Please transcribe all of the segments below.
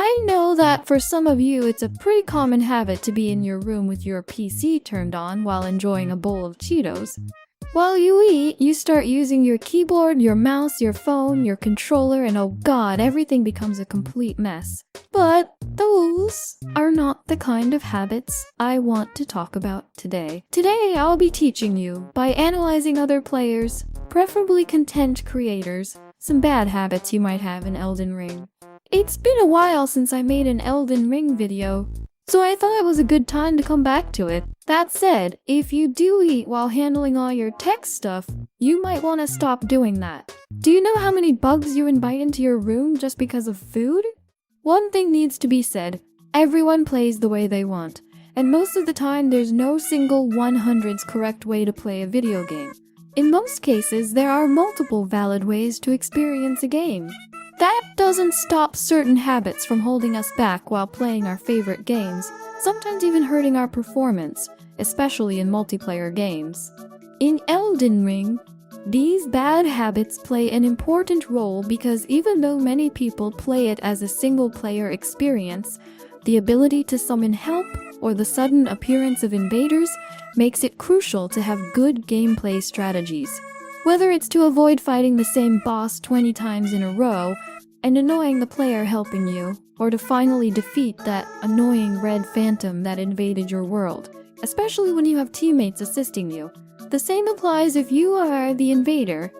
I know that for some of you it's a pretty common habit to be in your room with your PC turned on while enjoying a bowl of Cheetos. While you eat, you start using your keyboard, your mouse, your phone, your controller, and oh god, everything becomes a complete mess. But those are not the kind of habits I want to talk about today. Today, I'll be teaching you, by analyzing other players, preferably content creators, some bad habits you might have in Elden Ring. It's been a while since I made an Elden Ring video, so I thought it was a good time to come back to it. That said, if you do eat while handling all your tech stuff, you might want to stop doing that. Do you know how many bugs you invite into your room just because of food? One thing needs to be said, everyone plays the way they want, and most of the time there's no single 100s correct way to play a video game. In most cases, there are multiple valid ways to experience a game. That doesn't stop certain habits from holding us back while playing our favorite games, sometimes even hurting our performance, especially in multiplayer games. In Elden Ring, these bad habits play an important role because even though many people play it as a single-player experience, the ability to summon help or the sudden appearance of invaders makes it crucial to have good gameplay strategies. Whether it's to avoid fighting the same boss 20 times in a row and annoying the player helping you, or to finally defeat that annoying red phantom that invaded your world, especially when you have teammates assisting you. The same applies if you are the invader.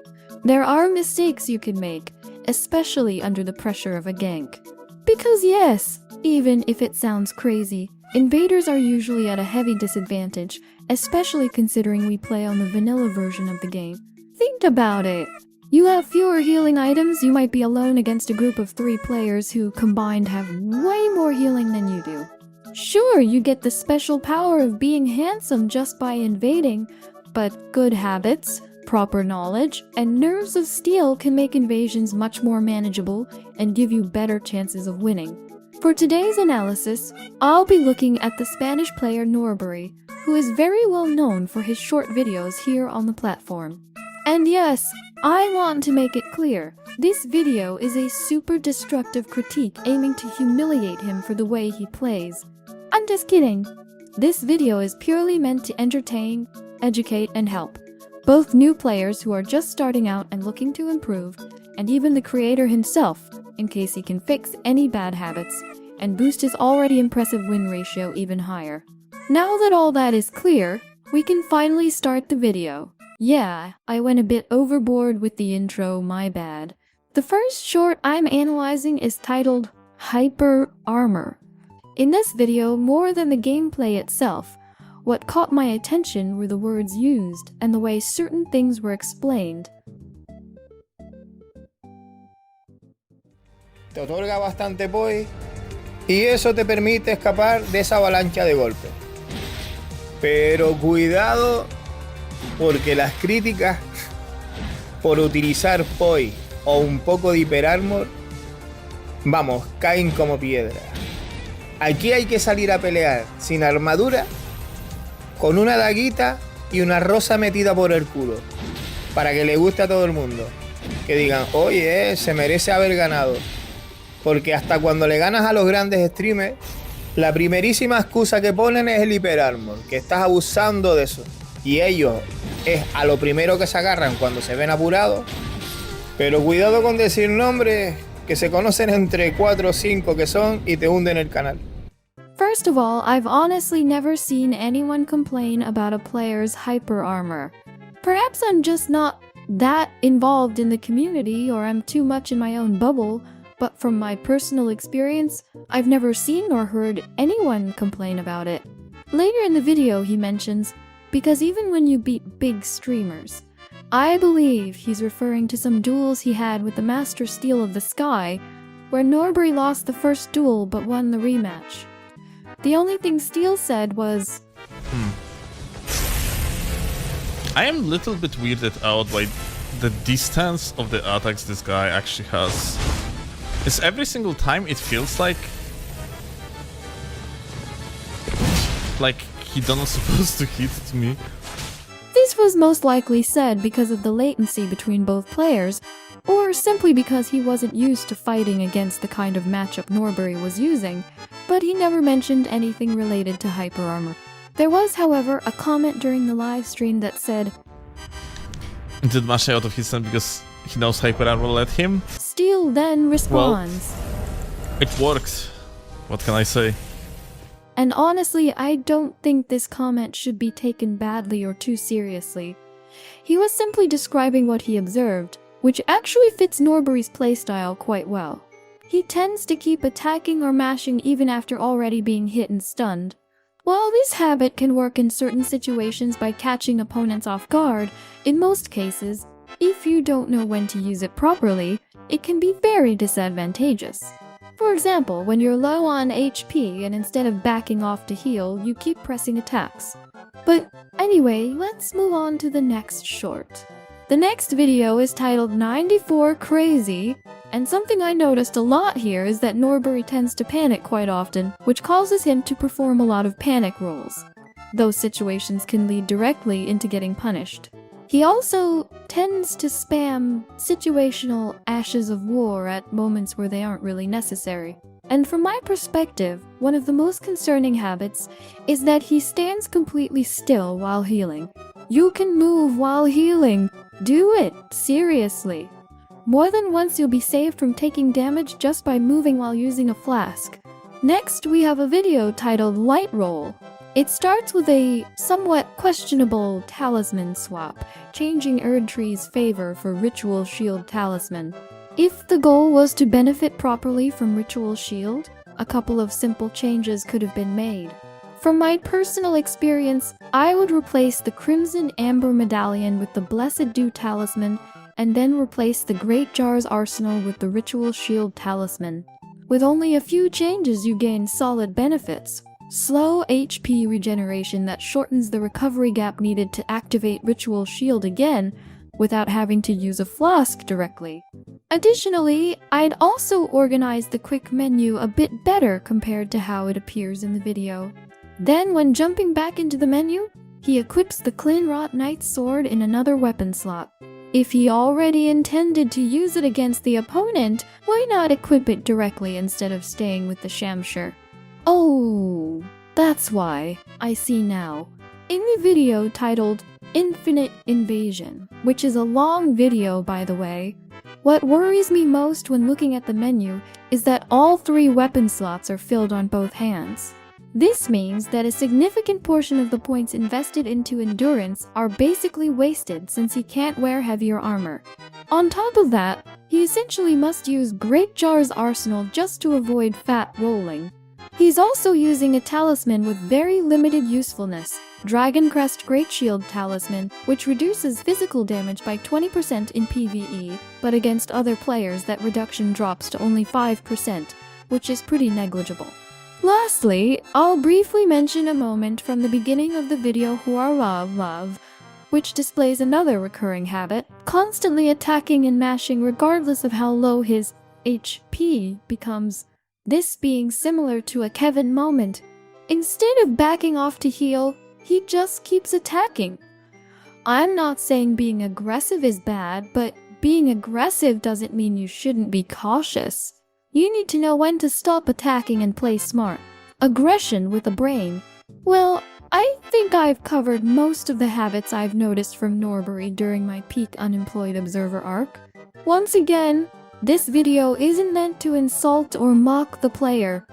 There are mistakes you can make, especially under the pressure of a gank. Because yes, even if it sounds crazy, invaders are usually at a heavy disadvantage, especially considering we play on the vanilla version of the game. Think about it. You have fewer healing items, you might be alone against a group of 3 players who combined have way more healing than you do. Sure, you get the special power of being handsome just by invading, but good habits, proper knowledge, and nerves of steel can make invasions much more manageable and give you better chances of winning. For today's analysis, I'll be looking at the Spanish player Norbury, who is very well known for his short videos here on the platform. And yes, I want to make it clear, this video is a super destructive critique aiming to humiliate him for the way he plays. I'm just kidding. This video is purely meant to entertain, educate, and help. Both new players who are just starting out and looking to improve, and even the creator himself, in case he can fix any bad habits, and boost his already impressive win ratio even higher. Now that all that is clear, we can finally start the video. Yeah, I went a bit overboard with the intro, my bad. The first short I'm analyzing is titled Hyper Armor. In this video, more than the gameplay itself, what caught my attention were the words used and the way certain things were explained. Te otorga bastante POI y eso te permite escapar de esa avalancha de golpes. Pero cuidado, porque las críticas por utilizar POI o un poco de Hyper Armor, vamos, caen como piedra. Aquí hay que salir a pelear sin armadura, con una daguita y una rosa metida por el culo, para que le guste a todo el mundo. Que digan, oye, se merece haber ganado. Porque hasta cuando le ganas a los grandes streamers, la primerísima excusa que ponen es el Hyper Armor, que estás abusando de eso. Y ellos es a lo primero que se agarran cuando se ven apurados. Pero cuidado con decir nombres que se conocen entre 4 o 5 que son y te hunden el canal. First of all, I've honestly never seen anyone complain about a player's hyper armor. Perhaps I'm just not that involved in the community or I'm too much in my own bubble, but from my personal experience, I've never seen or heard anyone complain about it. Later in the video he mentions, because even when you beat big streamers, I believe he's referring to some duels he had with the Master Steel of the Sky, where Norbury lost the first duel but won the rematch. The only thing Steel said was, I am a little bit weirded out by the distance of the attacks this guy actually has. It's every single time it feels like he not supposed to hit me. This was most likely said because of the latency between both players, or simply because he wasn't used to fighting against the kind of matchup Norbury was using, but he never mentioned anything related to hyper armor. There was, however, a comment during the live stream that said, Did mash out of his stand because he knows hyper armor let him? Steel then responds, It worked. What can I say? and honestly, I don't think this comment should be taken badly or too seriously. He was simply describing what he observed, which actually fits Norbury's playstyle quite well. He tends to keep attacking or mashing even after already being hit and stunned. While this habit can work in certain situations by catching opponents off guard, in most cases, if you don't know when to use it properly, it can be very disadvantageous. For example, when you're low on HP and instead of backing off to heal, you keep pressing attacks. But anyway, let's move on to the next short. The next video is titled 94 Crazy, and something I noticed a lot here is that Norbury tends to panic quite often, which causes him to perform a lot of panic rolls. Those situations can lead directly into getting punished. He also tends to spam situational ashes of war at moments where they aren't really necessary. And from my perspective, one of the most concerning habits is that he stands completely still while healing. You can move while healing. Do it, seriously. More than once you'll be saved from taking damage just by moving while using a flask. Next, we have a video titled Light Roll. It starts with a somewhat questionable talisman swap, changing Erdtree's favor for Ritual Shield Talisman. If the goal was to benefit properly from Ritual Shield, a couple of simple changes could have been made. From my personal experience, I would replace the Crimson Amber Medallion with the Blessed Dew Talisman, and then replace the Great Jar's Arsenal with the Ritual Shield Talisman. With only a few changes, you gain solid benefits. Slow HP regeneration that shortens the recovery gap needed to activate Ritual Shield again, without having to use a flask directly. Additionally, I'd also organize the quick menu a bit better compared to how it appears in the video. Then, when jumping back into the menu, he equips the Clinrot Knight's sword in another weapon slot. If he already intended to use it against the opponent, why not equip it directly instead of staying with the Shamshir? Oh, that's why. I see now. In the video titled Infinite Invasion, which is a long video by the way, what worries me most when looking at the menu is that all 3 weapon slots are filled on both hands. This means that a significant portion of the points invested into endurance are basically wasted since he can't wear heavier armor. On top of that, he essentially must use Great Jar's Arsenal just to avoid fat rolling. He's also using a talisman with very limited usefulness, Dragon Crest Great Shield Talisman, which reduces physical damage by 20% in PvE, but against other players that reduction drops to only 5%, which is pretty negligible. Lastly, I'll briefly mention a moment from the beginning of the video Love, which displays another recurring habit, constantly attacking and mashing regardless of how low his HP becomes, this being similar to a Kevin moment. Instead of backing off to heal, he just keeps attacking. I'm not saying being aggressive is bad, but being aggressive doesn't mean you shouldn't be cautious. You need to know when to stop attacking and play smart. Aggression with a brain. Well, I think I've covered most of the habits I've noticed from Norbury during my peak unemployed observer arc. Once again, this video isn't meant to insult or mock the player.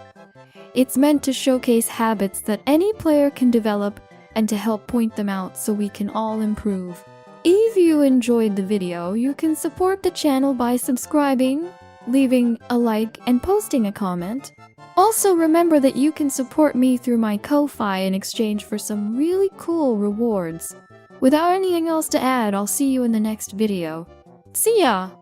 It's meant to showcase habits that any player can develop and to help point them out so we can all improve. If you enjoyed the video, you can support the channel by subscribing, leaving a like, and posting a comment. Also remember that you can support me through my Ko-Fi in exchange for some really cool rewards. Without anything else to add, I'll see you in the next video. See ya!